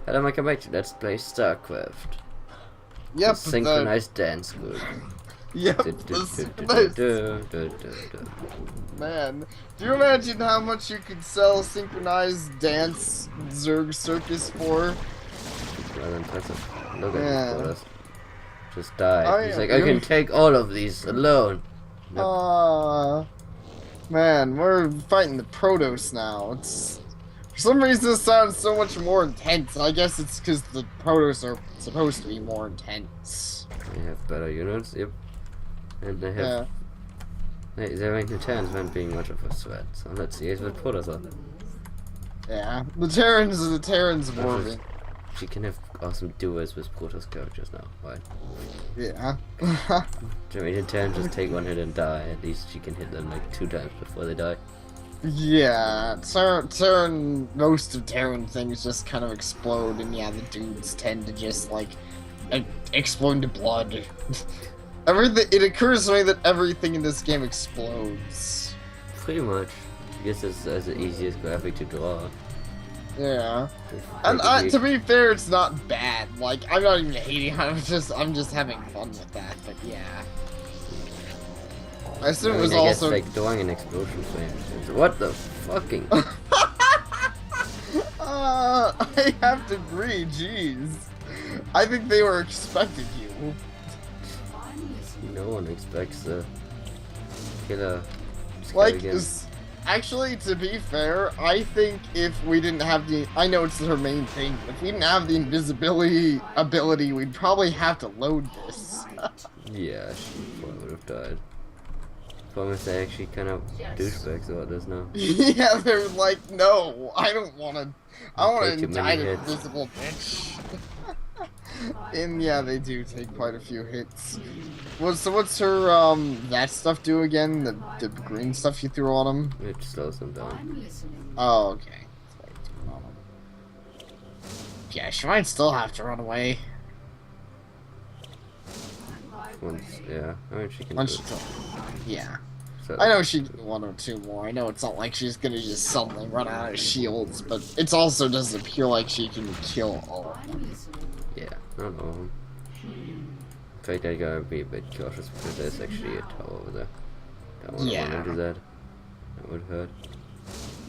Hello, welcome back to Let's Play Starcraft. Yep. The synchronized dance group. Yep. Man, do you imagine how much you could sell synchronized dance Zerg circus for? Rather impressive. Look at Yeah. these photos. Just died. Oh, He's yeah, like, I can take all of these alone. Nope. Man, we're fighting the Protoss now. It's for some reason it sounds so much more intense. I guess it's because the Protoss are supposed to be more intense. They have better units, yep. And they have... Yeah. Their Terrans weren't being much of a threat, so let's see what put us on. Yeah, the Terrans warming. She can have awesome duos with Protoss characters now, right? Yeah. The Terrans just take one hit and die. At least she can hit them like 2 times before they die. Yeah, most of Terran things just kind of explode, and yeah, the dudes tend to just like explode into blood. It occurs to me that everything in this game explodes. Pretty much. I guess it's the easiest graphic to draw. Yeah, and to be fair, it's not bad. Like, I'm not even hating. I'm just having fun with that. But yeah, I assume it was also like drawing an explosion frame. What the fucking? I have to agree. Jeez, I think they were expecting you. No one expects the killer. Like, actually, to be fair, I think if we didn't have I know it's her main thing, if we didn't have the invisibility ability, we'd probably have to load this. Yeah, she probably would have died. Problem is they actually kind of douchebags about this now. Yeah, they're like, no, I don't want to, I want to die to invisible bitch. And yeah, they do take quite a few hits. So what's her, that stuff do again? The green stuff you threw on them? It slows them down. Oh, okay. Yeah, she might still have to run away. Once, yeah. I mean, she can yeah. So, I know she can 1 or 2 more. I know it's not like she's gonna just suddenly run out of shields, but it also doesn't appear like she can kill all of them. Yeah, not all of them. In fact, I gotta be a bit cautious because there's actually a tower over there. Don't want to do that. That would hurt.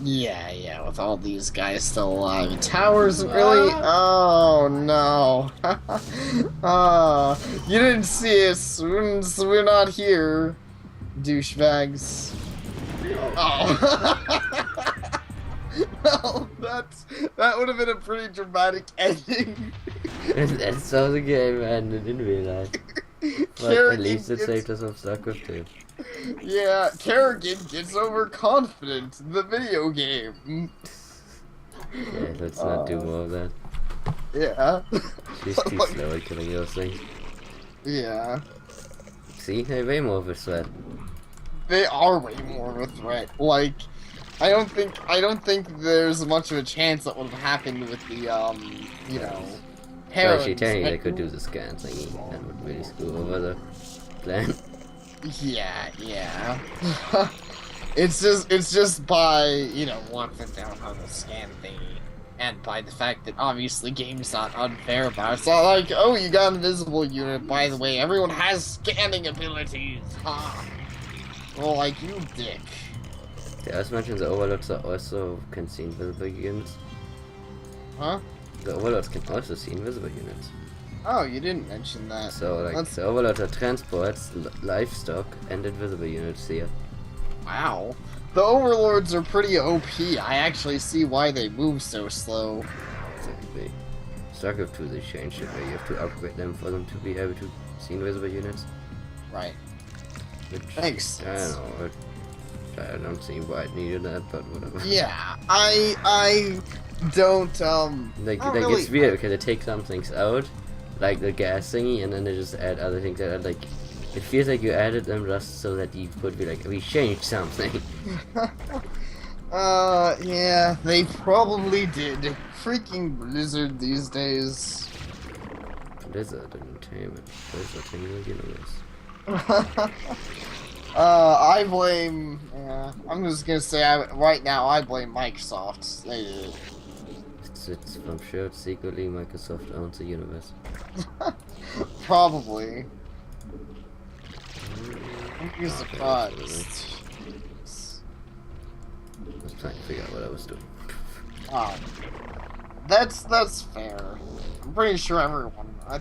Yeah, with all these guys still alive. Towers really? Oh no. You didn't see us, so we're not here. Douchebags. Oh. Well, that would have been a pretty dramatic ending. That's how the game ended in real life. But at least it saved us from Starcraft 2. Yeah, Kerrigan gets overconfident in the video game. Yeah, let's not do more of that. Yeah. She's too slow at killing those things. Yeah. See, they're way more of a threat. They are way more of a threat. Like, I don't think there's much of a chance that would have happened with the, you know, Well, actually, technically, they could do the scan thingy. That would really screw over the plan. Yeah. It's just by, you know, locking down on the scan thingy, and by the fact that obviously game's not unfair about it. It's not like, oh, you got an invisible unit, by the way, everyone has scanning abilities. Well, like, you dick. The also mentions the overlords are also can see invisible units. Huh? The overlords can also see invisible units. Oh, you didn't mention that. So, like, the overlords are transports, livestock, and invisible units here. Wow. The overlords are pretty OP. I actually see why they move so slow. Exactly. Starcraft 2 they changed it where you have to upgrade them for them to be able to see invisible units. Right. Which, Thanks. I don't see why it needed that, but whatever. Yeah, I don't, Like, really... it's weird because they take some things out, like the gas thingy, and then they just add other things that are like, it feels like you added them just so that you could be like, we changed something. Yeah, they probably did. Freaking Blizzard these days. Blizzard Entertainment. Blizzard in the universe. I blame, I'm just gonna say, right now, I blame Microsoft. They did it. It's I'm sure it's secretly Microsoft owns the universe. Probably. Don't be surprised. I was trying to figure out what I was doing. That's fair. I'm pretty sure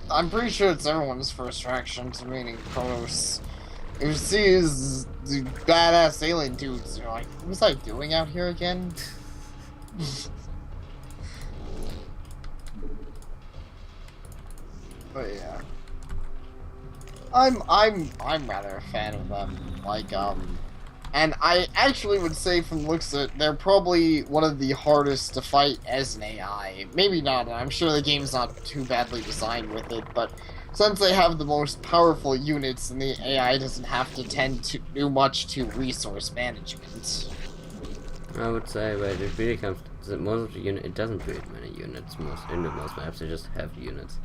I'm pretty sure it's everyone's first reaction to meeting Kronos. If you see his the badass alien dudes, you're like, what was I doing out here again? But yeah, I'm rather a fan of them. Like and I actually would say from the looks of it, they're probably one of the hardest to fight as an AI. Maybe not. I'm sure the game's not too badly designed with it, but since they have the most powerful units, and the AI doesn't have to tend to do much to resource management. I would say, but it really comes to most of the unit. It doesn't create many units. Most maps, they just have units.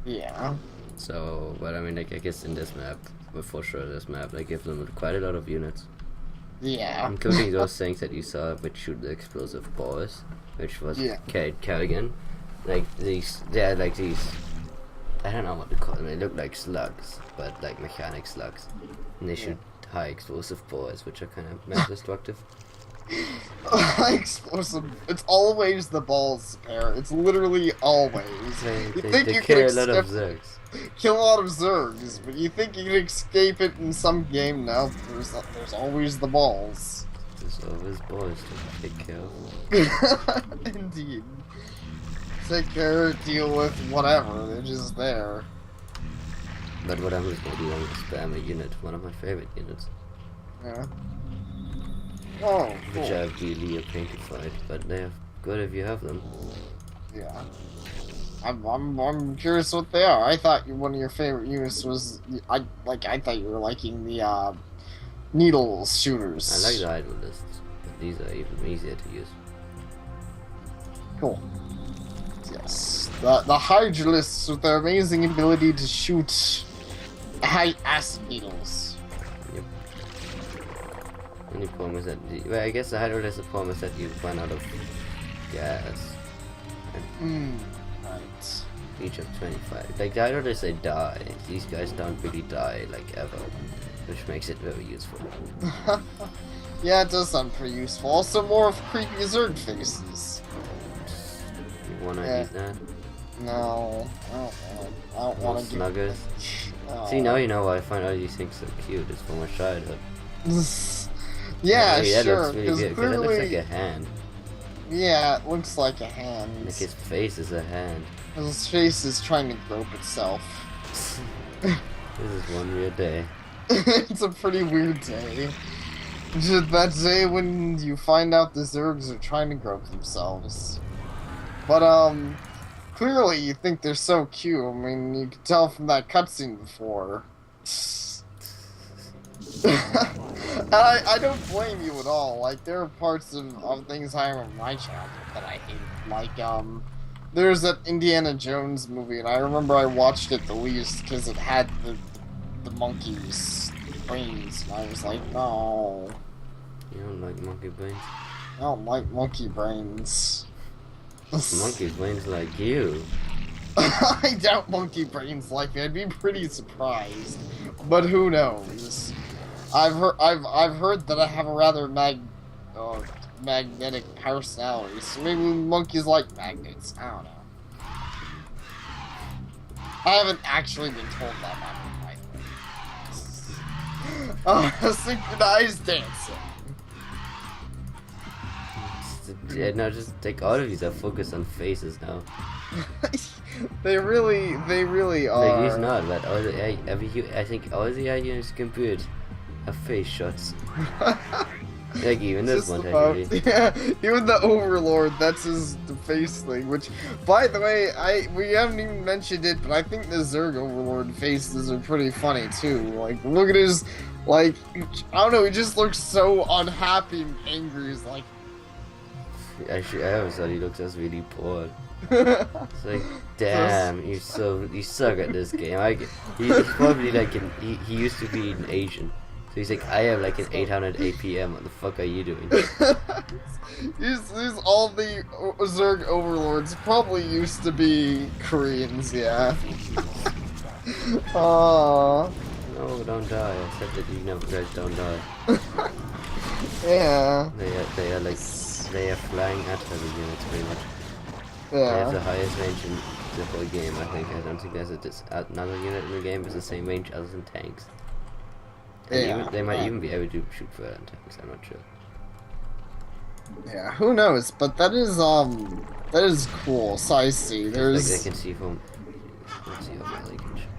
Yeah. So, but I mean, like, I guess in this map, but for sure this map, they give them quite a lot of units. Yeah. Including those things that you saw which shoot the explosive balls, which was Kerrigan. Like these, yeah, like these. I don't know what to call them. They look like slugs, but like mechanic slugs, and they shoot high explosive balls, which are kind of mass destructive. High explosive. It's always the balls, Sapare. It's literally always. They kill a lot of Zergs. Kill a lot of Zergs, but you think you can escape it in some game? No, there's always the balls. There's always balls to take care of. Indeed. Take care, deal with whatever, they're just there. But what I'm just gonna do is spam a unit, one of my favorite units. Yeah. Oh, cool. Which are really a pain to fight, but they're good if you have them. Yeah. I'm curious what they are. I thought one of your favorite units was I thought you were liking the needle shooters. I like the idle lists, but these are even easier to use. Cool. Yes. The Hydralists with their amazing ability to shoot high acid needles. Yep. Only problem is that well, I guess the Hydralist, the problem is that you run out of gas. Right. Each of 25. Like the Hydralists, they die. These guys don't really die like ever, which makes it very useful. Yeah, it does sound pretty useful. Also, more of creepy Zerg faces. You wanna use that? No, I don't want to. Snuggers. See, now you know why I find all these things so cute. It's from my childhood. Yeah, that sure. looks really good. That looks like a hand. Yeah, it looks like a hand. Like his face is a hand. His face is trying to grope itself. This is one weird day. It's a pretty weird day. Just that day when you find out the Zergs are trying to grope themselves. But, clearly you think they're so cute. I mean, you could tell from that cutscene before. And I don't blame you at all. Like, there are parts of things I remember my childhood that I hated. Like, there's that Indiana Jones movie, and I remember I watched it the least because it had the monkey's brains, and I was like, no. You don't like monkey brains? I don't like monkey brains. Monkey brains like you. I doubt monkey brains like me. I'd be pretty surprised, but who knows? I've heard that I have a rather magnetic personality, so maybe monkeys like magnets. I don't know. I haven't actually been told that by my friend. Synchronized dancing. Yeah, no, just take all of these are focused on faces now. They really are. Like he's not, but all the I think all the ideas can build have face shots. Like even this one, actually. Yeah, even the Overlord, that's his face thing. Which, by the way, we haven't even mentioned it, but I think the Zerg Overlord faces are pretty funny too. Like, look at his, like, I don't know, he just looks so unhappy and angry. He's like. Actually, I always thought he looked just really bored. It's like, damn, you suck at this game. He's probably like he used to be an Asian, So he's like, I have like an 800 APM. What the fuck are you doing? these all the Zerg overlords probably used to be Koreans, yeah. Aww. No, don't die. I said that you never guys don't die. Yeah. They are like, they are flying artillery units pretty much. Yeah. They have the highest range in the whole game, I think. I don't think there's another unit in the game with the same range other than tanks. And Yeah. they might even be able to shoot further than tanks, I'm not sure. Yeah, who knows? But that is cool. So I see. There's Like they can see from. Let's see how far they can shoot.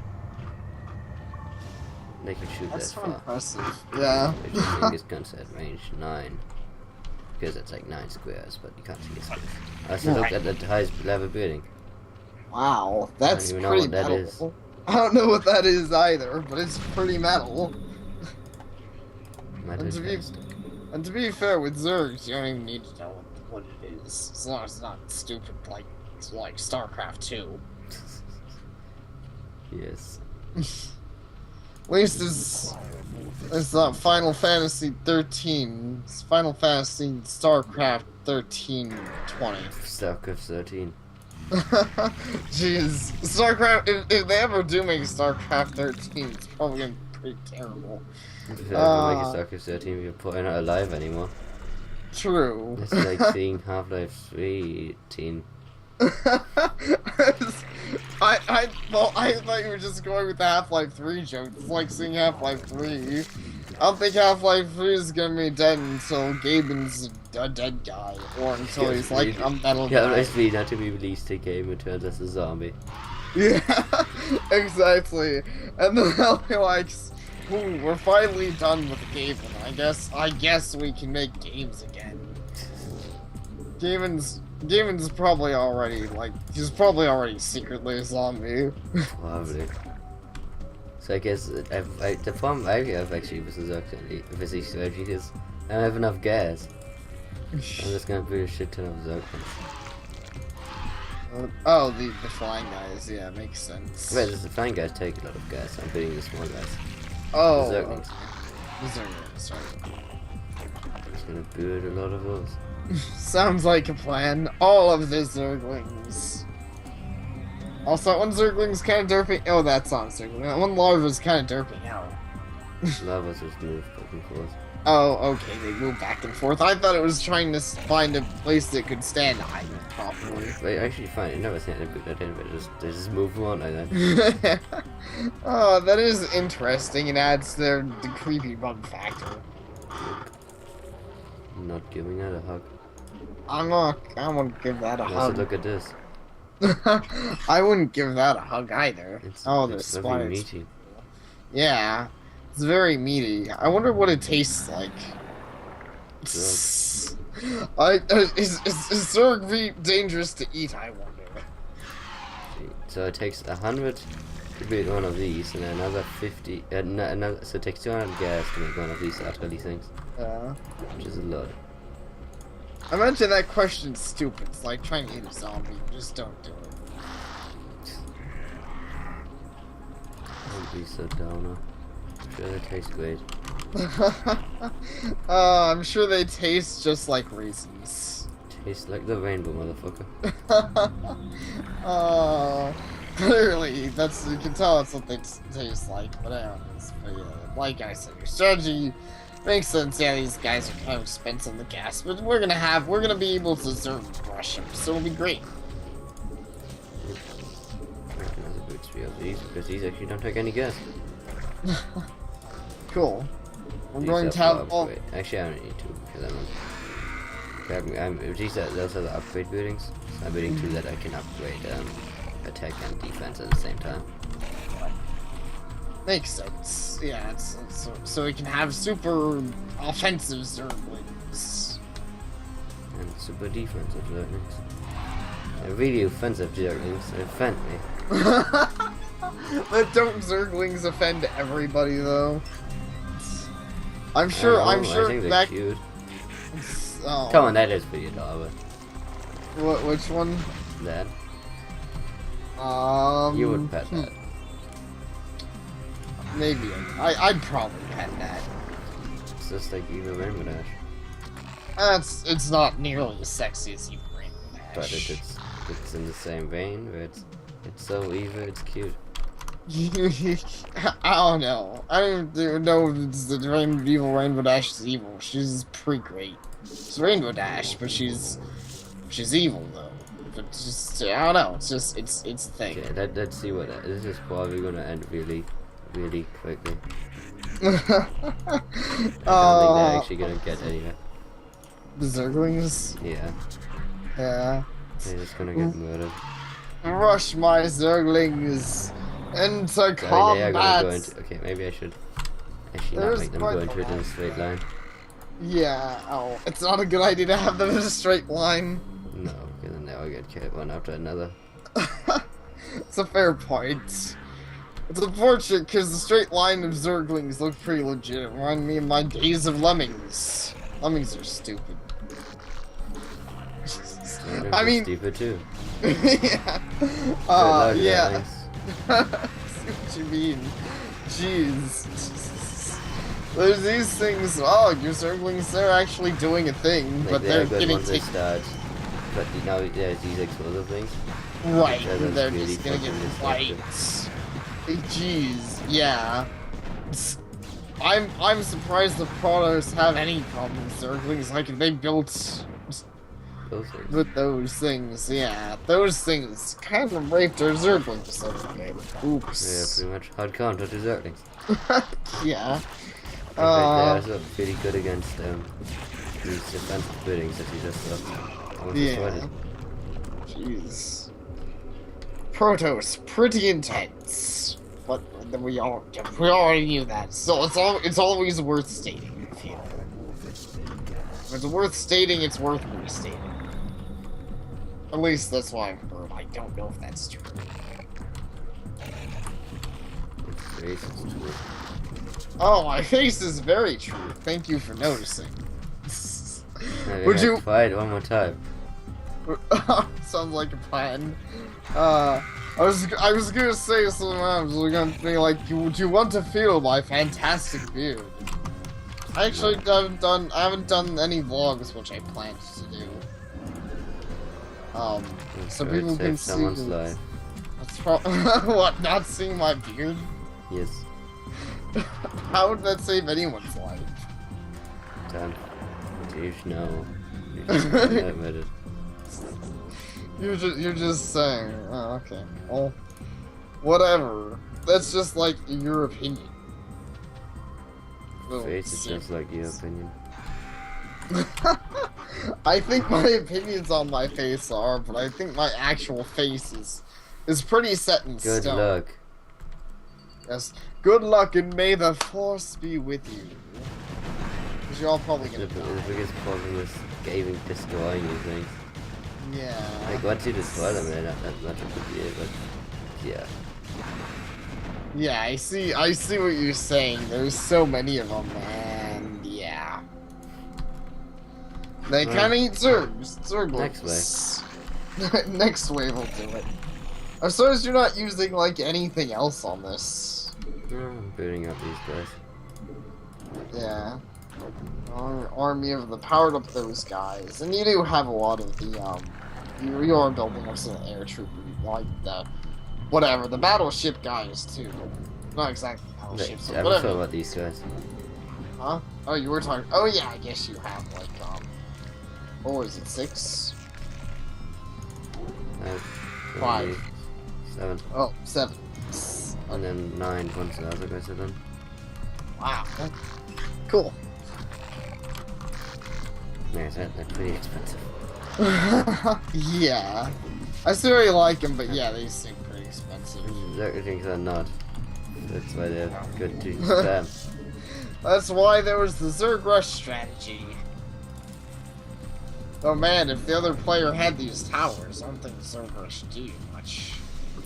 They can shoot that's that so far. impressive. Yeah. Which I think is guns at range 9. Because it's like 9 squares, but you can't see a square. I also looked at the highest level building. Wow, that's I don't even know pretty what that metal. is. I don't know what that is either, but it's pretty metal. And to be fair, with Zergs, you don't even need to know what it is, as long as it's not stupid like Starcraft 2. Yes. At least it's not Final Fantasy 13. It's Final Fantasy Starcraft 1320. Starcraft 13. Jeez, Starcraft. If they ever do make Starcraft 13, it's probably gonna be pretty terrible. If they ever make a Starcraft 13, you're probably not alive anymore. True. It's like seeing Half-Life 3 teen. I thought you were just going with the Half-Life 3 joke. It's like seeing Half-Life 3. I don't think Half-Life 3 is gonna be dead until Gaben's a dead guy, or until he's like a metal guy. Half-Life 3 not to be released a game and turns as a zombie. Yeah, exactly. And then they'll be like, ooh, we're finally done with Gaben. I guess we can make games again. Gaben's probably already, he's probably already secretly a zombie. Probably. So I guess the problem I have actually with the Zerg strategy is I don't have enough gas. I'm just gonna build a shit ton of Zerglings. Oh, the flying guys, yeah, makes sense. Wait, the flying guys take a lot of gas. I'm building the small guys. Oh, The Zerglings. The Zerglings, sorry. I'm just gonna build a lot of those. Sounds like a plan. All of the Zerglings. Also, that one Zergling's kind of derping. Oh, that's not a Zergling. That one larva's kind of derping out. Lavas just move back and forth. Oh, okay, they move back and forth. I thought it was trying to find a place that could stand high properly. They actually find it. Never seen it put that in, but they just move on like that. Oh, that is interesting. It adds the creepy bug factor. I'm not giving that a hug. I wouldn't give that a Also, hug. look at this. I wouldn't give that a hug either. It's the very spiders. meaty. Yeah, it's very meaty. I wonder what it tastes like. Is Zerg meat dangerous to eat? I wonder. So it takes 100 to build one of these, and another 50. So it takes 200 gas to make one of these artillery things. Yeah. Which is a lot. I imagine that question's stupid. It's like trying to eat a zombie. Just don't do it. Don't be so downer. I'm sure they taste great. I'm sure they taste just like raisins. Tastes like the rainbow, motherfucker. Clearly, you can tell that's what they taste like. But anyways, like I said, your strategy makes sense. Yeah, these guys are kind of expensive in the gas, but we're gonna be able to Zerg rush them, so it'll be great. Another good 3 of these, because these actually don't take any gas. Cool. We're These going are to have for all. upgrade. Actually, I don't need to, because those are the upgrade buildings. So I'm building 2 that I can upgrade attack and defense at the same time. Makes sense. Yeah, so we can have super offensive Zerglings. And super defensive Zerglings. And really offensive Zerglings offend me. But don't Zerglings offend everybody though? I'm sure. I think they're back. cute. Oh. Come on, that is pretty adorable. Which one? That. You would pet that. Maybe. I'd probably pet that. just like evil Rainbow Dash. It's not nearly as sexy as Evil Rainbow Dash. But it's in the same vein where it's so evil, it's cute. I don't know. I don't know if it's the Evil Rainbow Dash is evil. She's pretty great. It's Rainbow Dash, but she's evil though. But just I don't know. It's a thing. Okay, let's see what this is probably gonna end really quickly. I don't think they're actually gonna get anywhere. The Zerglings? Yeah. Yeah. They're just gonna get murdered. Rush my Zerglings into combat! They are gonna go into, okay, maybe I should actually not make them go into it in a straight line. Yeah, oh, it's not a good idea to have them in a straight line. No, because then they'll get killed one after another. It's a fair point. It's unfortunate because the straight line of Zerglings look pretty legit. Remind me of my days of Lemmings. Lemmings are stupid. I mean, stupid too. Yeah. Yeah. I see what you mean. Jeez. There's these things. Oh, your Zerglings, they're actually doing a thing, like but they're getting taken. But now there's these explosive things. Right, they're really just gonna get wiped. Jeez, yeah. I'm surprised the Protoss have any problem with Zerglings. Like if they built with those things, yeah, those things kind of raped our Zerglings. Oops. Yeah, pretty much hard counter to Zerglings. Yeah. They are also pretty good against these defensive buildings that you just yeah. Jeez. Protoss, pretty intense, but we already knew that. So it's always worth stating. I feel. If it's worth stating, it's worth restating. At least that's what I've heard. I don't know if that's true. Oh, my face is very true. Thank you for noticing. Would you fight one more time? Sounds like a plan. I was gonna say something. I was gonna be like, would you want to feel my fantastic beard? I actually haven't done any vlogs, which I planned to do. So people can see. Someone's life. That's what? Not seeing my beard? Yes. How would that save anyone's life? Damn. You know. Admit it. You're just saying. Oh, okay. Well, whatever. That's just like your opinion. Face is just like your opinion. I think my opinions on my face are, but I think my actual face is pretty set in stone. Good luck. Yes. Good luck, and may the force be with you. Because you're all probably gonna die. The biggest problem is gaming destroying these things. Yeah. Like once you destroy them, they're not that much of a deal, but yeah. Yeah, I see what you're saying. There's so many of them, and yeah. They kind of eat Zerglings. Next wave. Next wave will do it. I'm sorry you're not using, like, anything else on this. I'm building up these guys. Yeah. Army of the powered up those guys. And you do have a lot of the, you are building up some air troop, like the, whatever, the battleship guys, too. Not exactly battleships, but whatever. About these guys. Huh? Oh, you were talking, oh yeah, I guess you have, like, what was it, 6? 5. 7. Oh, 7. And then 9 once the other guys are done. Wow. Cool. Yeah, they're pretty expensive. Yeah. I still really like them, but yeah, they seem pretty expensive. Zerglings are not. That's why they're good to spam. That's why there was the Zerg Rush strategy. Oh man, if the other player had these towers, I don't think Zerg Rush do much.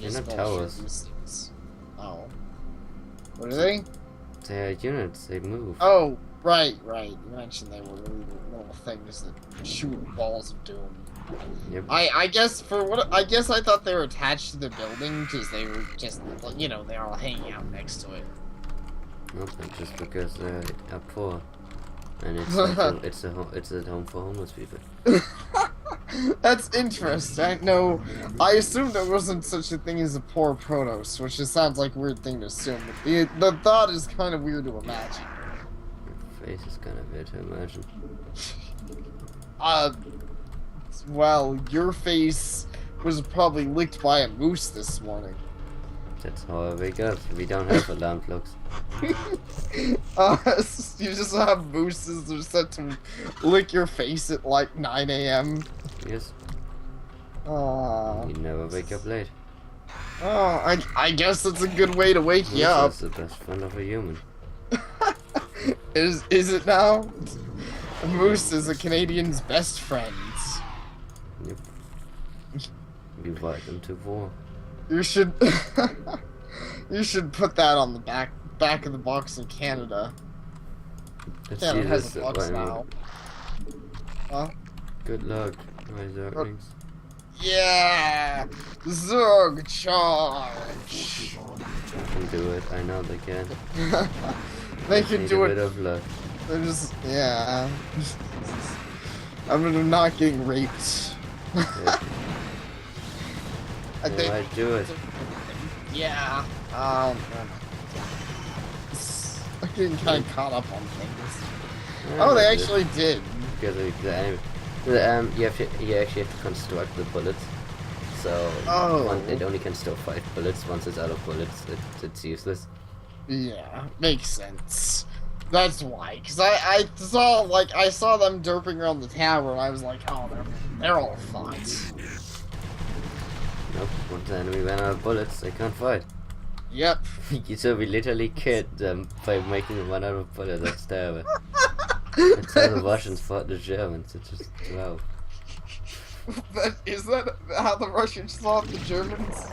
They're not towers. Oh. What are they? They're units, they move. Oh, right. You mentioned they were little things that shoot balls of doom. Yep. I guess I thought they were attached to the building because they were just, you know, they're all hanging out next to it. Nope, just because they're poor. And it's like it's a home for homeless people. That's interesting. I assumed there wasn't such a thing as a poor Protoss, which just sounds like a weird thing to assume. But the thought is kind of weird to imagine. Your face is kind of weird to imagine. Well, your face was probably licked by a moose this morning. That's how I wake up. We don't have alarm clocks. You just have mooses that are set to lick your face at like 9 a.m. Yes. Aww. You never wake up late. Oh, I guess that's a good way to wake you up. That's the best friend of a human. Is it now? A moose is a Canadian's best friend. Yep. You invite them to war. You should you should put that on the back of the box in Canada. Canada has a box now. Huh? Good luck, my Zerglings. Yeah! Zerg charge! They can do it, I know they can. They can do it. A bit of luck. They're just, yeah. I'm not getting raped. Yeah. I think. Might do it. Yeah. I'm getting kind of caught up on things. Yeah, Oh, they actually did. Because you actually have to construct the bullets. So it only can store 5 bullets. Once it's out of bullets, it's useless. Yeah, makes sense. That's why. Cause I saw them derping around the tower, and I was like, oh, they're all fucked. Nope. Once the enemy ran out of bullets, they can't fight. Yep. So we literally killed them by making them run out of bullets. That's terrible. That's how the Russians fought the Germans. It's just wow. Is that how the Russians fought the Germans?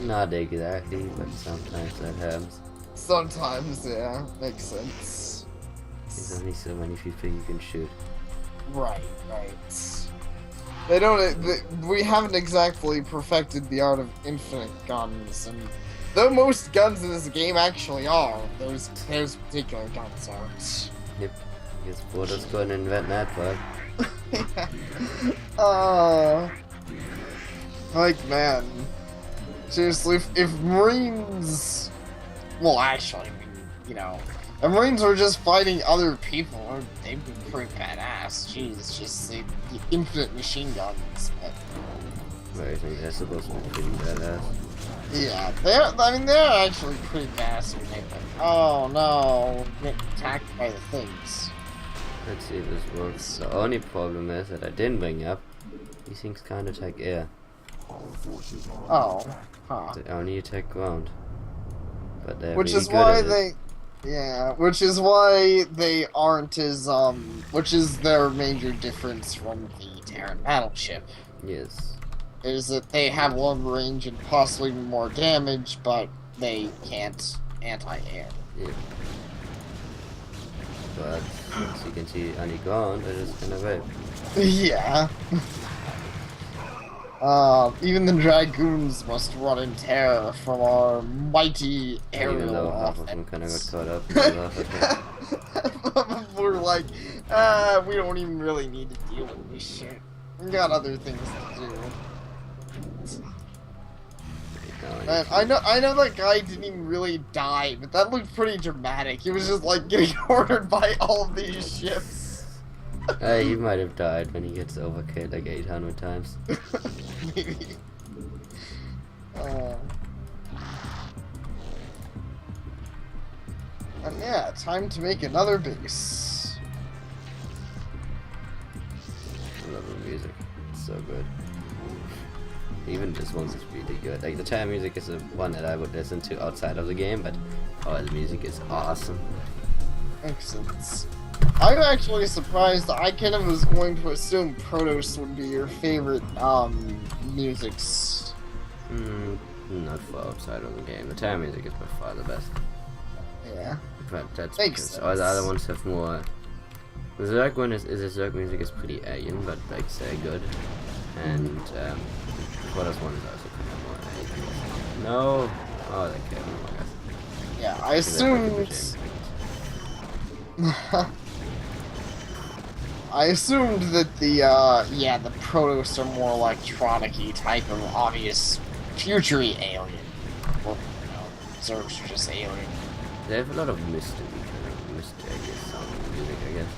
Not exactly, but sometimes that happens. Sometimes, yeah, makes sense. There's only so many people you can shoot. Right. They don't. We haven't exactly perfected the art of infinite guns, and though most guns in this game actually are, those particular guns aren't. Yep. I guess Border's going to invent that part. Like, man. Seriously, if Marines... Well, actually, if Marines were just fighting other people, they'd be pretty badass. Jeez, just the infinite machine guns. But I think they're supposed to be pretty badass. Yeah, they're actually pretty badass when they oh no, get attacked by the things. Let's see if this works. The only problem is that I didn't bring up, these things can't attack air. Oh, huh. They only attack ground. But they're which really is good why at they, it. yeah, which is why they aren't as which is their major difference from the Terran battleship. Yes. Is that they have longer range and possibly more damage, but they can't anti-air. Yeah. But as you can see, only ground, they're just gonna rape. Yeah. Even the Dragoons must run in terror from our mighty aerial Even though half of them kind of got caught up in the lava. We're like, we don't even really need to deal with this shit. We got other things to do. Man, I know that guy didn't even really die, but that looked pretty dramatic. He was just like getting ordered by all of these ships. He might have died when he gets overkilled like 800 times. Maybe. And yeah, time to make another base. I love the music. It's so good. Even this one's really good. Like the Terran music is the one that I would listen to outside of the game, but the music is awesome. Excellent. I'm actually surprised. I kind of was going to assume Protoss would be your favorite musics. Not for outside of the game. The Terran music is by far the best. Yeah. But that's Makes because sense. all the other ones have more. The Zerg one is the Zerg music is pretty alien, but like say good. And Protoss one is also kind of more alien. No. Oh, they killed me, I guess. Yeah, I assumed. I assumed that the Protoss are more electronic-y type of obvious future-y alien. Or, Zergs are just alien. They have a lot of mystery, mysterious sounding music, I guess.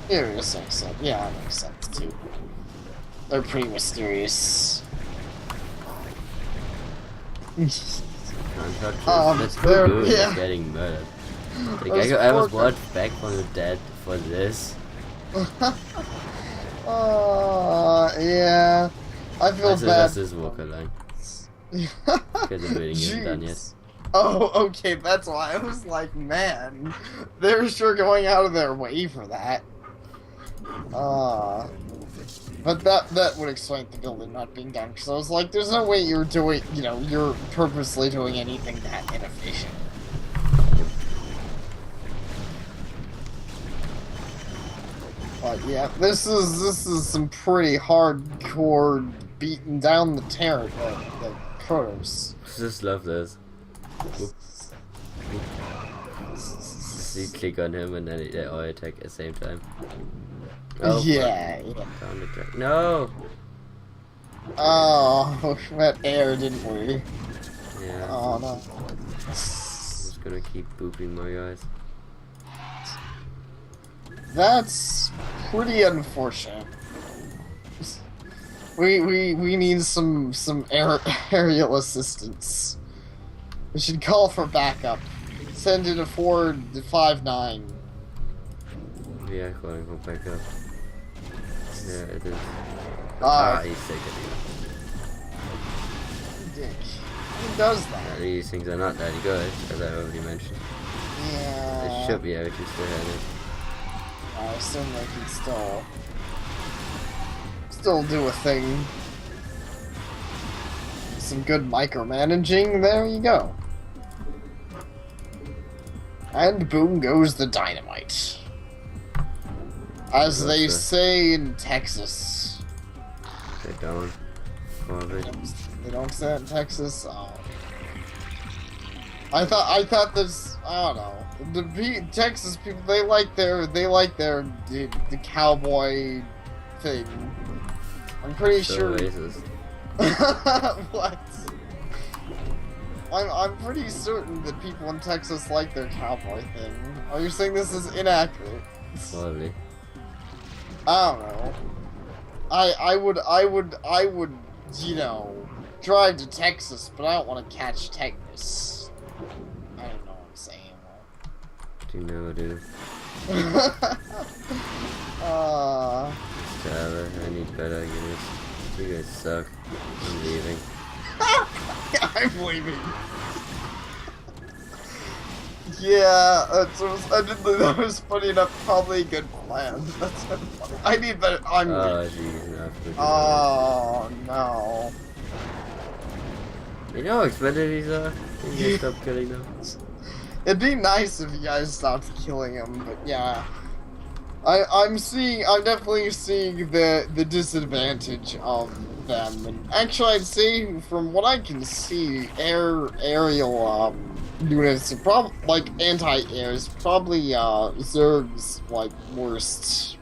Yeah, that makes sense too. They're pretty mysterious. Can't touch us. That's so good. Yeah. Getting murdered. Like, I was watched back from the dead for this. Yeah. I feel bad. That's his walker line. Because the building isn't done yet. Oh, okay, that's why I was like, man, they're sure going out of their way for that. But that would explain the building not being done, because I was like, there's no way you're doing, you're purposely doing anything that inefficient. But yeah, this is some pretty hardcore beating down the Protoss. Just love this. You click on him and then they all attack at the same time. Oh, yeah. No! Oh, that air, didn't we? Yeah. Oh no. I'm just gonna keep booping my guys. That's pretty unfortunate. We need some aerial assistance. We should call for backup. Send in a forward 5-9. Yeah, calling for backup. Yeah, it is. He's taking it. Dick. Who does that? Yeah, these things are not that good, as I already mentioned. Yeah. They should be able to still have it. I assume they can still do a thing. Some good micromanaging, there you go. And boom goes the dynamite. As they say in Texas. They don't. They don't say that in Texas? Oh. I thought this, I don't know. The Texas people, they like their the cowboy thing. I'm pretty sure. Racist. What? I'm pretty certain that people in Texas like their cowboy thing. Are you saying this is inaccurate? Probably. I don't know. I would, drive to Texas, but I don't want to catch tetanus. I don't know what I'm saying. Do you know, dude? Tyler, I need better units. You guys suck. I'm leaving. I'm leaving. Yeah, that was funny enough. Probably a good plan. That's funny. I need better. I'm. Oh jeez, oh no. You know how expensive these are? You can stop killing them. It'd be nice if you guys stopped killing them, but yeah. I'm definitely seeing the disadvantage of them. And actually, I'd say from what I can see, aerial units are probably anti-air is probably Zerg's worst,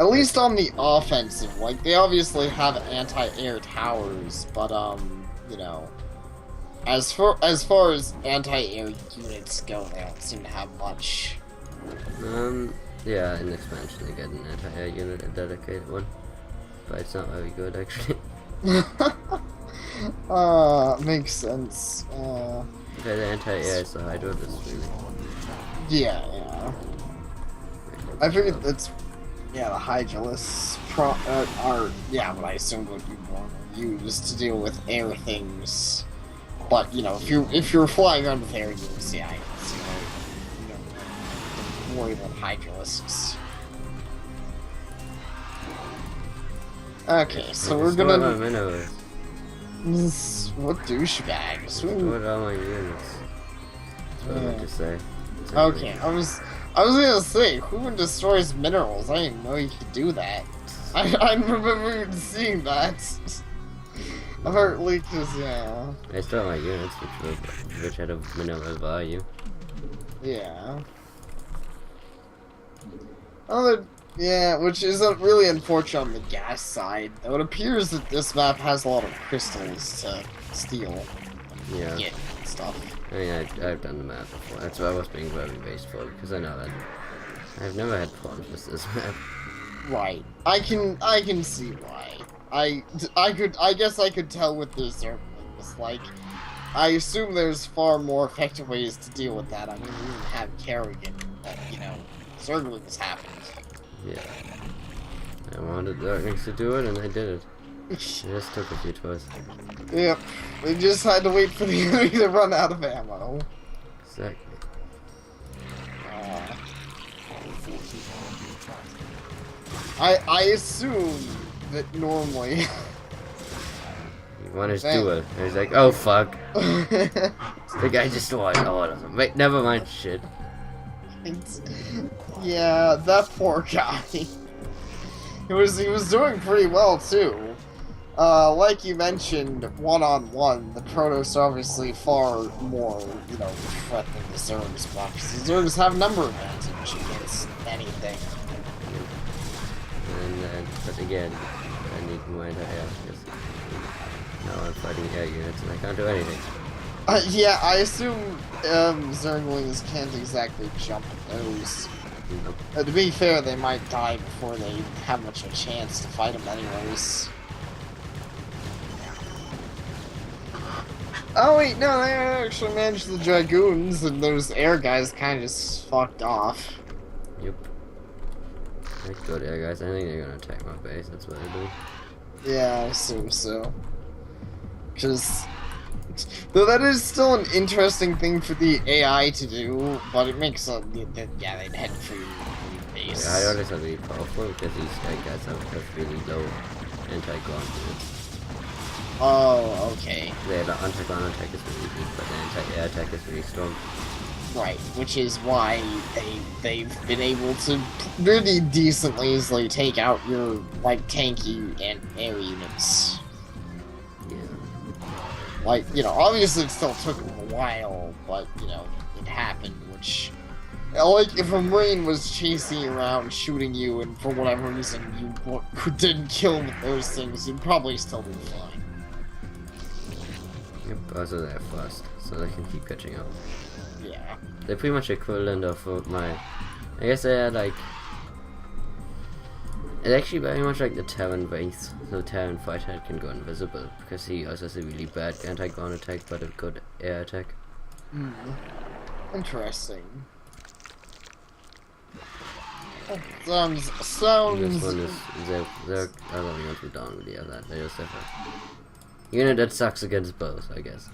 At least on the offensive, they obviously have anti-air towers, but as far as anti-air units go, they don't seem to have much. Yeah, in expansion they get an anti-air unit, a dedicated one, but it's not very good actually. Makes sense. Yeah, the anti-air is the Hydra, that's really. Yeah. I figured that's. Yeah, the Hydralists are, what I assume would be more used to deal with air things. But, if you're flying around with air units, yeah, I can see why you don't worry about Hydralisks. Okay, so we're gonna... What douchebags? What are my units? That's what I meant to say. Okay, I was gonna say, who destroys minerals? I didn't know you could do that. I remember seeing that. Or at least, yeah. I stole my units, which had a mineral value. Yeah. Yeah, which is really unfortunate on the gas side. Though it appears that this map has a lot of crystals to steal. Yeah. Get and stuff. I mean, I've done the map before. That's why I was being very wasteful, because I know that I've never had problems with this map. Right. I can see why. I guess I could tell with the Zerglings. Like, I assume there's far more effective ways to deal with that. I mean, we even have Kerrigan, but, you know, Zerglings happened. Yeah. I wanted Zerglings to do it, and they did it. It just took a few twists. Yep. We just had to wait for the enemy to run out of ammo. Exactly. I assume that normally... You want his duel. And he's like, oh fuck. The guy just won all of them. Wait, never mind, shit. Yeah, that poor guy. He was doing pretty well too. Like you mentioned, one-on-one, the Protoss are obviously far more, you know, threat than the Zergs, because the Zergs have number advantage against anything. And but again, I need more anti-air, because now I'm fighting air units and I can't do anything. Yeah, I assume Zerglings can't exactly jump those. Nope. To be fair, they might die before they have much of a chance to fight them anyways. Oh wait, no, they actually managed the Dragoons, and those air guys kind of just fucked off. Yep. Let's go there, guys. I think they're gonna attack my base. That's what I do. Yeah, I assume so. Because, though that is still an interesting thing for the AI to do, but it makes yeah, they'd head for your base. Yeah, I always have to be powerful because these guys have really low anti-ground units. Oh, okay. The anti-ground attack is really weak, but the anti-air attack is really strong. Right, which is why they've been able to pretty decently easily take out your, like, tanky and air units. Yeah. Like, you know, obviously it still took them a while, but, you know, it happened, which... Like, if a Marine was chasing you around, shooting you, and for whatever reason you didn't kill with those things, you'd probably still be fine. Yep, also they're fast, so they can keep catching up. Yeah. They're pretty much equivalent of my... I guess they're like... It's actually very much like the Terran base. So Terran Fighthead can go invisible, because he also has a really bad anti-ground attack, but a good air attack. Hmm. Interesting. Sounds... This one is... They're other units who don't really have that. They just have a unit that sucks against both, I guess.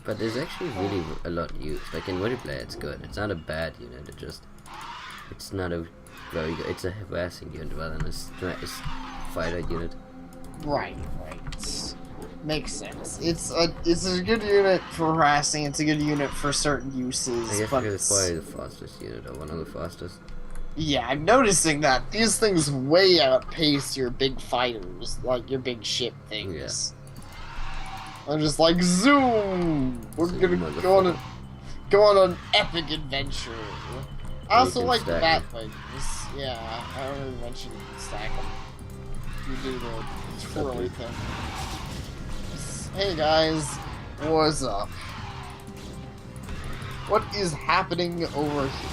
But there's actually really a lot used. Like in multiplayer, it's good. It's not a bad unit. It's not a very good. It's a harassing unit rather than a fighter unit. Right. Makes sense. It's a good unit for harassing. It's a good unit for certain uses. I guess but because it's probably the fastest unit, or one of the fastest. Yeah, I'm noticing that these things way outpace your big fighters, like your big ship things. Yeah. I'm just like, zoom! We're gonna go on an epic adventure. I also like the bat things. Yeah, I already mentioned stack them. You do the twirly thing. Hey guys, what's up? What is happening over here?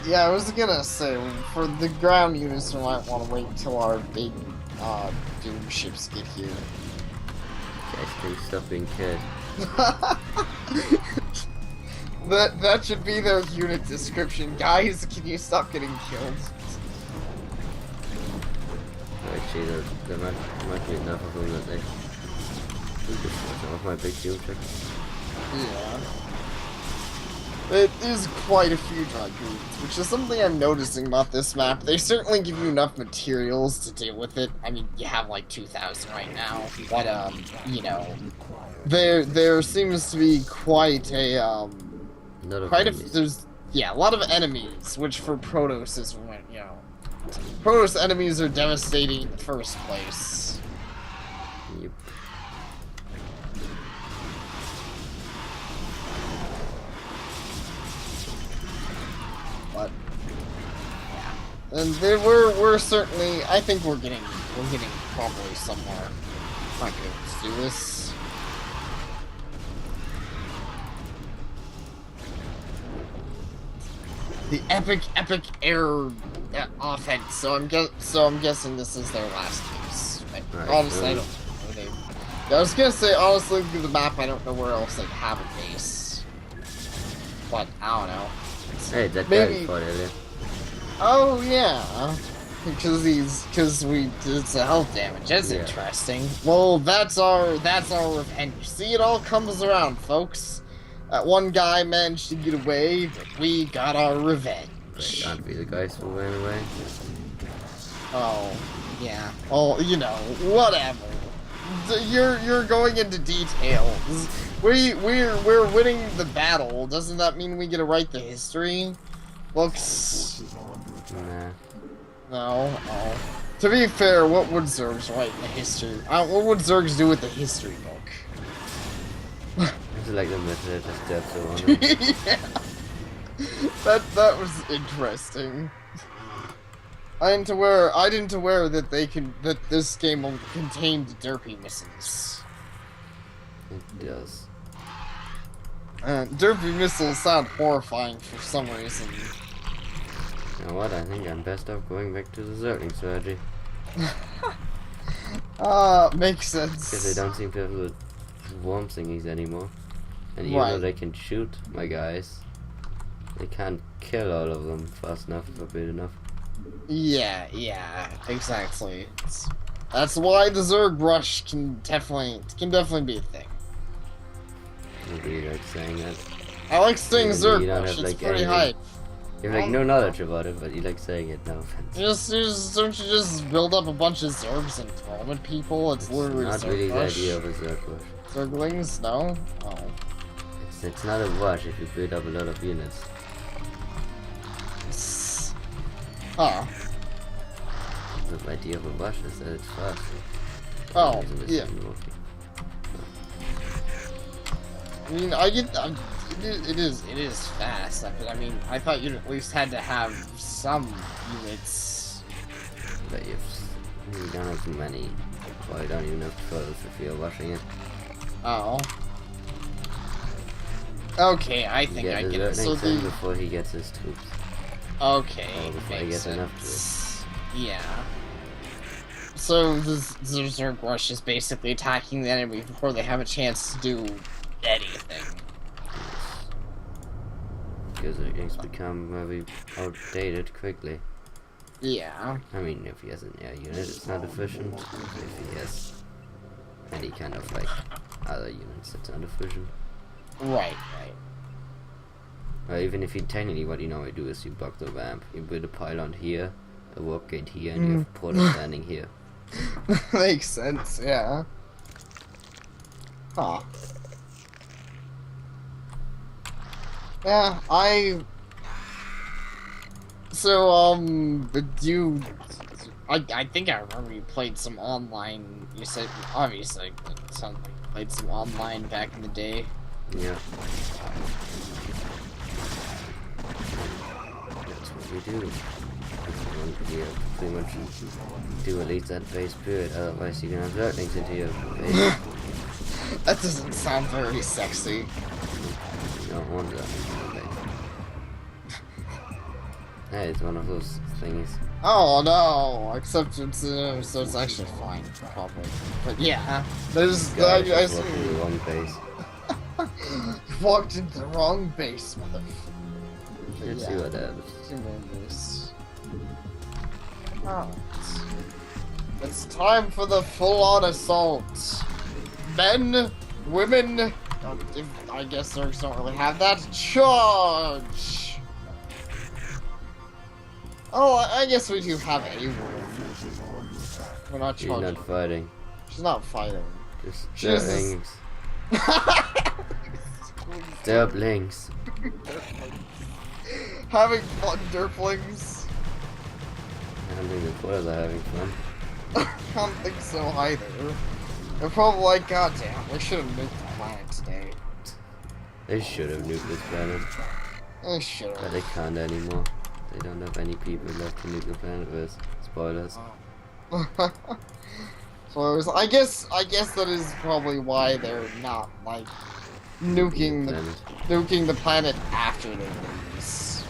Yeah, I was gonna say, for the ground units, we might want to wait until our big doom ships get here. Guys, can you stop being kid? That should be their unit description. Guys, can you stop getting killed? Actually, there might be enough of them that they do this with my big doom check. Yeah. It is quite a few Dragoons, which is something I'm noticing about this map. They certainly give you enough materials to deal with it. I mean, you have like 2,000 right now, but you know, there seems to be quite a there's a lot of enemies, which for Protoss is, you know, Protoss enemies are devastating in the first place. Yep. And we're certainly. I think we're getting probably somewhere. Okay, let's do this. The epic air offense. So I'm guessing this is their last piece. Right, honestly, I don't know where I was gonna say honestly, through the map, I don't know where else they have a base. But I don't know. Hey, that maybe. guy fought earlier. Oh yeah, because it's a health damage. That's interesting. Well, that's our revenge. See, it all comes around, folks. That one guy managed to get away, but we got our revenge. Right, aren't we the guys who ran away? Oh, yeah. Oh, you know, whatever. You're going into details. We're winning the battle. Doesn't that mean we get to write the history? Looks. Nah. No. Oh. To be fair, what would Zergs write in the history? What would Zergs do with the history book? It's like the method of steps or one. Yeah. That was interesting. I didn't aware that that this game contained derpy missiles. It does. Derpy missiles sound horrifying for some reason. You know what? I think I'm best off going back to the Zergling strategy. Makes sense. Because they don't seem to have the worm thingies anymore. And even though they can shoot my guys, they can't kill all of them fast enough or big enough. Yeah, exactly. That's why the Zerg rush can definitely be a thing. I really like saying that. I like saying Zerg rush. Have, it's like, pretty hype. You have like no knowledge about it, but you like saying it. No offense. Don't you just build up a bunch of Zergs and throw them at people? It's literally not Zerg really rush. the idea of a Zerg rush. Zerglings? No. Oh. It's not a rush if you build up a lot of units. Huh. The idea of a rush is that it's fast. Oh, yeah. I mean, I get it is fast. I mean, I thought you'd at least had to have some units. But you don't have many. Well, you don't even have 12 if you're rushing it. Oh. Okay, I think I get it. So before he gets his troops. Okay. Or before he gets enough troops. Yeah. So the Zerg rush is basically attacking the enemy before they have a chance to do anything. Because Zerglings become very outdated quickly. Yeah. I mean, if he has an air unit, it's not efficient. If he has any kind of like other units, it's not efficient. Right. Or even if you technically, what you normally do is you block the ramp. You build a pylon here, a warp gate here, and you have portals standing here. Makes sense, yeah. Huh. Yeah, I think I remember you played some online. You said, obviously, it sounds like you played some online back in the day. Yeah. That's what we do. You pretty much do at least that base period, otherwise you can have Zerglings into your base. That doesn't sound very sexy. You don't want that in your base. Hey, it's one of those things. Oh no! Except so it's actually fine, probably. But yeah, there's I walked into the wrong base. Walked into the wrong base, motherfucker. Let's see what happens. Alright. It's time for the full-on assault. Men, women, I guess Zergs don't really have that. Charge! Oh, I guess we do have a woman. We're not charging. She's not fighting. She's not fighting. Just Zerglings. Zerglings. Having fun, derplings. I don't think the players are having fun. I don't think so either. They're probably like, God damn, we should have nuked the planet today. They should have nuked this planet. They should But have. they can't anymore. They don't have any people left to nuke the planet with. Spoilers. So I guess that is probably why they're not like nuking the planet after they lose.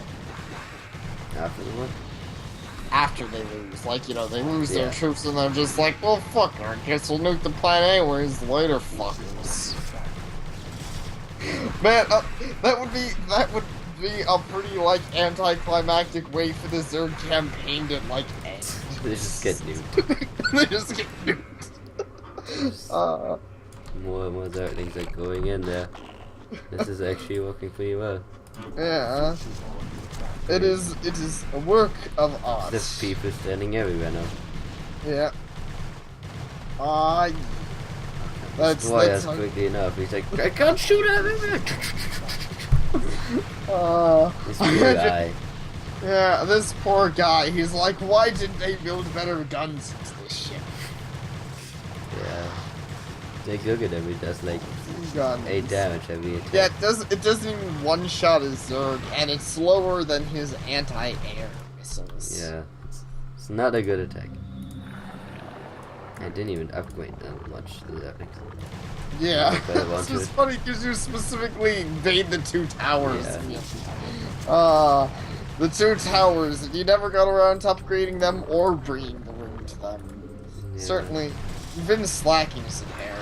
After the what? After they lose, like, you know, they lose their troops and they're just like, well, fuck, I guess we'll nuke the planet anyways later, fuckers. Man, that would be a pretty, like, anticlimactic way for the Zerg campaign to, like, end. They just get nuked. They just get nuked. More Zerglings are going in there. This is actually working pretty well. Yeah. It is a work of art. There's people standing everywhere now. Yeah. That's quickly enough. He's like, I can't shoot everywhere. This poor guy. Yeah, this poor guy. He's like, why didn't they build better guns into this ship? Yeah. Take a look at him. He does like 8 damage every attack. Yeah, it doesn't even one-shot his Zerg, and it's slower than his anti-air missiles. Yeah, it's not a good attack. I didn't even upgrade them much to that. Yeah, it's just funny because you specifically made the 2 towers. Yeah. The 2 towers, and you never got around to upgrading them or bringing the room to them. Yeah. Certainly, you've been slacking some hair.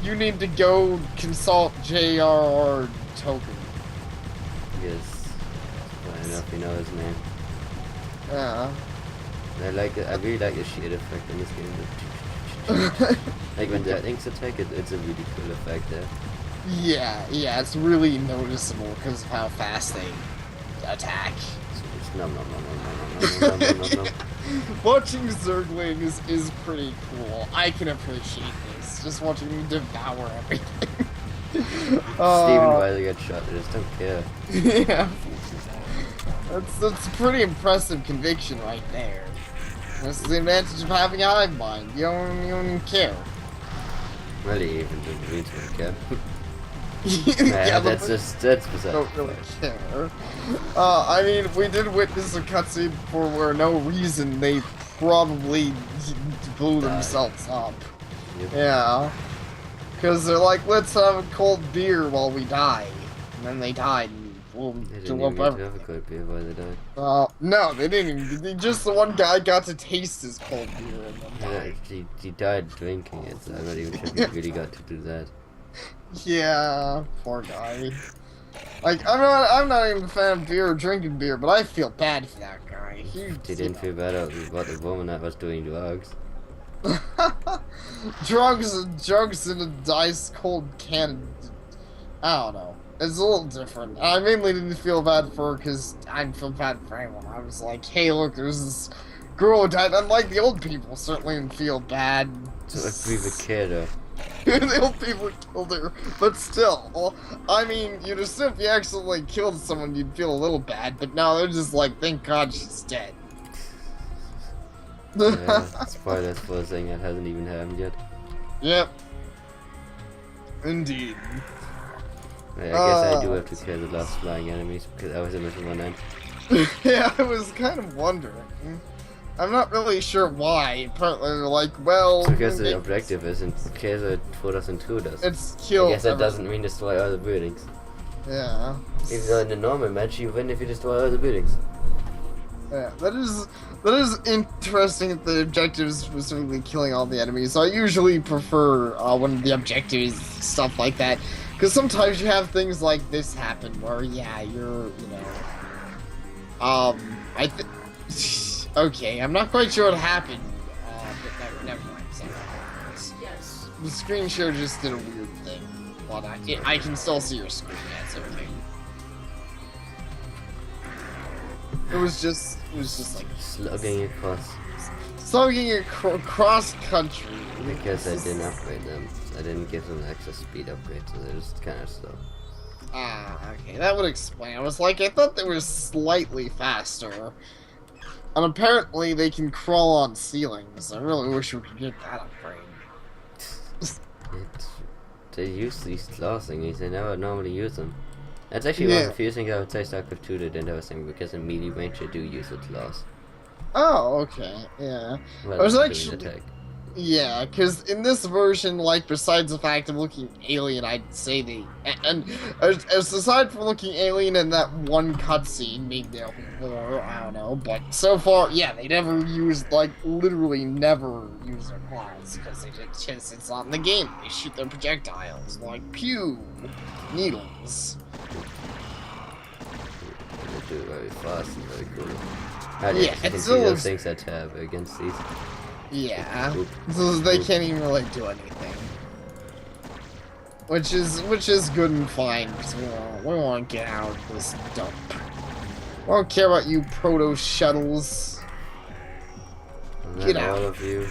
You need to go consult JRR Token. Yes. I don't know if you know his name. Yeah. I really like the shield effect in this game. Like when the things attack, it's a really cool effect there. Yeah, it's really noticeable because of how fast they attack. So just nom nom nom nom nom nom nom nom nom. Watching Zerglings is pretty cool. I can appreciate this. Just watching them devour everything. Even while they get shot, they just don't care. Yeah. That's pretty impressive conviction right there. That's the advantage of having a hive mind. You don't even care. Really, even the Marines don't care. Yeah, that's beside. Don't really care. I mean, we did witness a cutscene for where no reason they probably blew themselves up. Yep. Yeah. Because they're like, let's have a cold beer while we die. And then they died. They didn't even have a cold beer while they died. No, they didn't even. Just the one guy got to taste his cold beer and then died. Yeah, he died drinking it, so I'm not even sure he really got to do that. Yeah, poor guy. Like, I'm not even a fan of beer or drinking beer, but I feel bad for that guy. He didn't feel bad about the woman that was doing drugs. drugs in a ice cold can. I don't know. It's a little different. I mainly didn't feel bad for her because I didn't feel bad for anyone. I was like, hey, look, there's this girl who died. Unlike the old people, certainly didn't feel bad. So we would care though. The old people killed her, but still, I mean, you'd assume if you accidentally killed someone, you'd feel a little bad, but no, they're just like, thank God she's dead. Yeah, spoilers for a thing that hasn't even happened yet. Yep. Indeed. I guess I do have to kill the last flying enemies, because I was in mission 1 end. Yeah, I was kind of wondering. I'm not really sure why. Apparently they're like, well... It's because the objective isn't kill the 2002 does. It's kill... I guess that doesn't mean destroy all the buildings. Yeah. Even though in the normal match you win if you destroy all the buildings. Yeah, that is interesting that the objective is specifically killing all the enemies. I usually prefer when the objective is stuff like that. Because sometimes you have things like this happen where, yeah, you're, you know... Okay, I'm not quite sure what happened, but never mind. Yes. The screen share just did a weird thing. Well, I can still see your screen, that's okay. It was just like... Slugging across. Slugging across country. Because I didn't upgrade them. I didn't give them an extra speed upgrade, so they're just kind of slow. Ah, okay, that would explain. I was like, I thought they were slightly faster. And apparently they can crawl on ceilings. I really wish we could get that upgrade. They use these claw thingies, they never normally use them. That's actually one of the few things I would say Starcraft 2 did interesting, because in melee range you do use its loss. Oh, okay, yeah. Well, I was actually... attack. Yeah, because in this version, like, besides the fact of looking alien, I'd say and as aside from looking alien and that one cutscene, maybe there'll be more, I don't know, but so far, yeah, they never used, like, literally never use their claws, because it's not in the game. They shoot their projectiles, like, pew, needles. They do it very fast and very cool. Yeah, it still looks... things that have against these. Yeah, so they can't even really do anything, which is good and fine, because we want to get out of this dump. I don't care about you proto shuttles. Get out! All of you.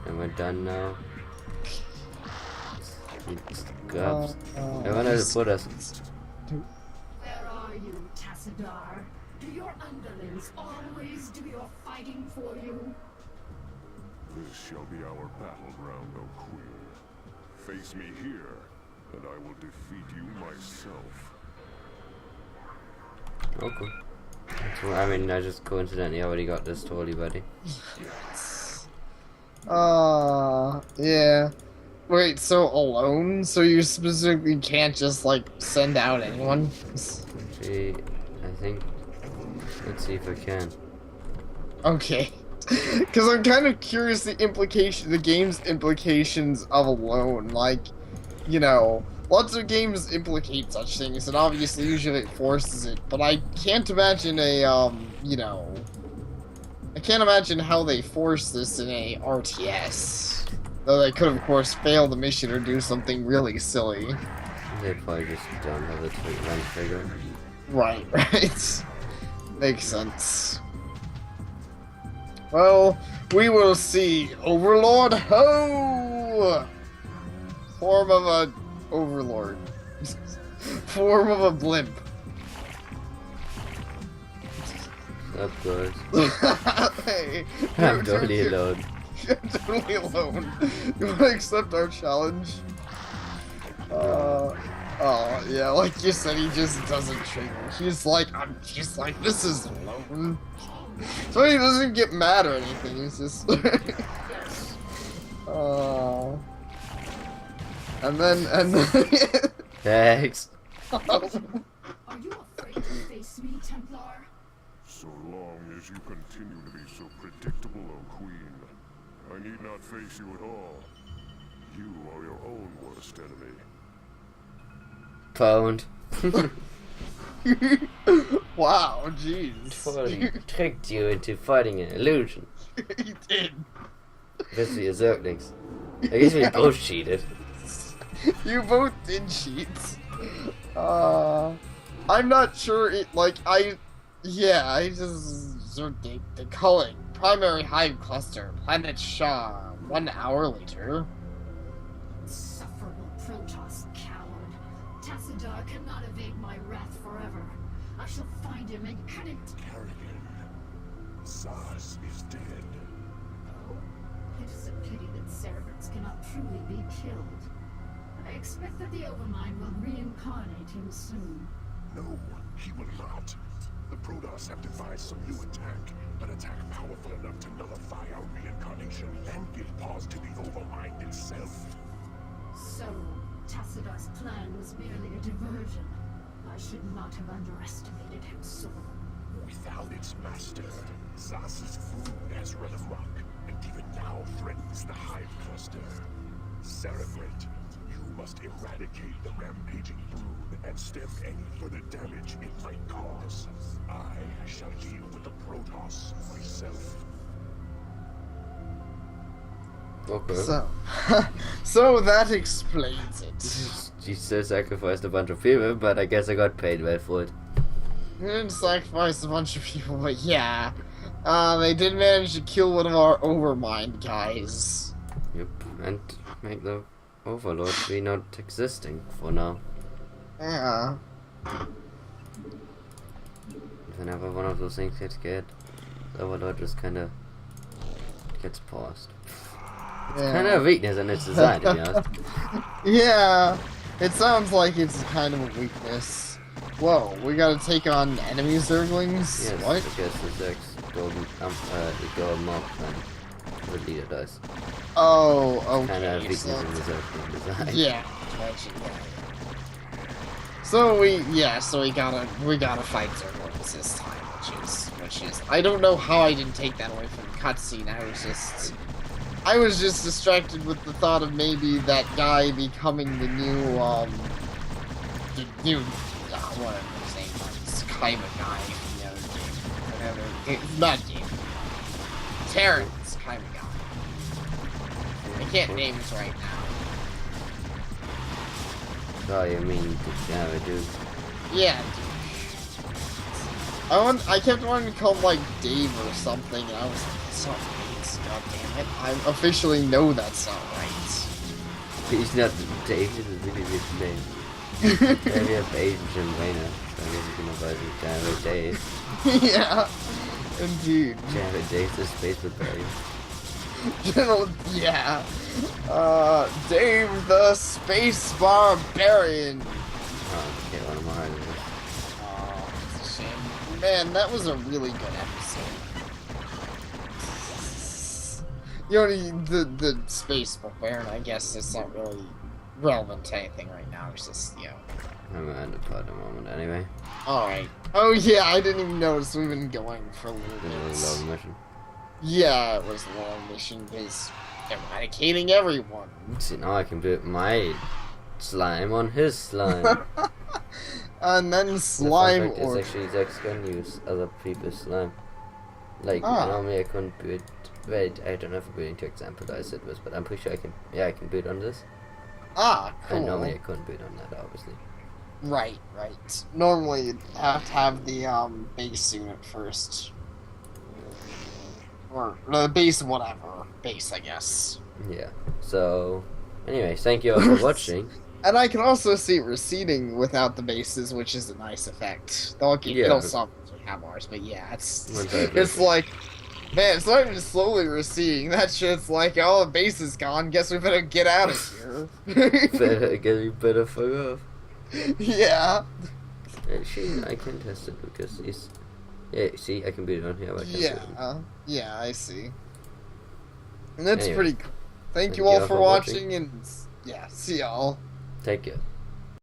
Am I done now? Grabs. I wanted to put us. Where are you, Tassadar? Do your underlings always do your fighting for you? This shall be our battleground, O Queen. Face me here, and I will defeat you myself. Okay. So, I mean, I just coincidentally already got this totally ready. Yeah. Wait, so alone? So you specifically can't just, like, send out anyone? Gee, I think... Let's see if I can. Okay. Because I'm kind of curious the game's implications of alone. Like, you know, lots of games implicate such things, and obviously usually it forces it, but I can't imagine you know, I can't imagine how they force this in a RTS. Though they could, of course, fail the mission or do something really silly. They probably just don't have the run figure. Right, right. Makes sense. Well, we will see. Overlord, ho! Form of a overlord. Form of a blimp. Of course. Hey, I'm totally alone. You're totally alone. You want to accept our challenge? Oh, yeah, like you said, he just doesn't trigger. He's like, this is alone. So he doesn't get mad or anything, he's just... And then... Thanks. Are you afraid to face me, Templar? So long as you continue to be so predictable, O Queen, I need not face you at all. You are your own worst enemy. Pound. Wow, jeez. Totally tricked you into fighting an illusion. He did. Especially your Zerglings. I guess we both cheated. You both did cheat. I'm not sure I just the culling. Primary hive cluster. Planet Shaw. 1 hour later. Insufferable Protoss coward. Tassadar cannot evade my wrath forever. I shall find him and cut it. Kerrigan, Zaz is dead. Oh, it is a pity that Cerberus cannot truly be killed. I expect that the Overmind will reincarnate him soon. No, he will not. The Protoss have devised some new attack. An attack powerful enough to nullify our reincarnation and give pause to the Overmind itself. So, Tassadar's plan was merely a diversion. I should not have underestimated him so. Without its master, Zaz's food has run amok, and even now threatens the hive cluster. Cerebrate, you must eradicate the rampaging brood and stem any further damage it might cause. I shall deal with the Protoss myself. Okay. So that explains it. Jesus sacrificed a bunch of people, but I guess I got paid well for it. They didn't sacrifice a bunch of people, but yeah. They did manage to kill one of our Overmind guys. Yep, and make the Overlord be not existing for now. Yeah. Whenever one of those things gets scared, the Overlord just kinda gets paused. It's kind of a weakness in its design, to be honest. Yeah, it sounds like it's kind of a weakness. Whoa, we gotta take on enemy Zerglings? Yes, What? I guess the Zex golden, the gold mob and the leader dies. Oh, Kind of okay. weakness So, in the Zergling design. yeah. So we gotta fight Zerglings this time, which is I don't know how I didn't take that away from the cutscene. I was just distracted with the thought of maybe that guy becoming the new whatever his name was, Kaima guy from the other game, whatever, not game, Terrence Kaima guy. I can't name it right now. Oh, you mean Java dude? Yeah, dude. I kept wanting to call him like Dave or something, and I was like, that's not right. God damn it! I officially know that's not right. He's not Dave, it's a really weird name. Maybe a Asian Jim Rainer. I guess you can avoid Java Dave. Yeah, indeed. Java Dave, the space rebellion. Yeah. Dave the Space Barbarian. Oh, okay, one of my heart is. Oh, it's a shame. Man, that was a really good episode. You know, the Space Barbarian, I guess, is not really relevant to anything right now. It's just, I'm gonna end the pod in a moment anyway. Alright. Oh, yeah, I didn't even notice we've been going for a little It's a really bit. long mission. Yeah, it was a long mission because eradicating everyone. See, now I can put my slime on his slime. And then The slime fun fact or is actually Zex can use other people's slime. Like, normally I couldn't boot. Wait, I don't know if I'm going to exampleize it with, but I'm pretty sure I can. Yeah, I can boot on this. cool. And normally I couldn't boot on that, obviously. Right. Normally you'd have to have the base unit first. Or the base whatever. Base, I guess. Yeah. So, anyway, thank you all for watching. And I can also see it receding without the bases, which is a nice effect. They'll Yeah. kill some Hammars, but yeah, it's Once like, man, it's not even slowly receding. That shit's like, oh, the base is gone. Guess we better get out of here. you better fuck off. Yeah. Actually, I can test it because it's. Yeah, see, I can boot it on here. But I can't boot it. Yeah, I see. And that's Anyway, pretty cool. Thank you all for watching, and yeah, see y'all. Take care.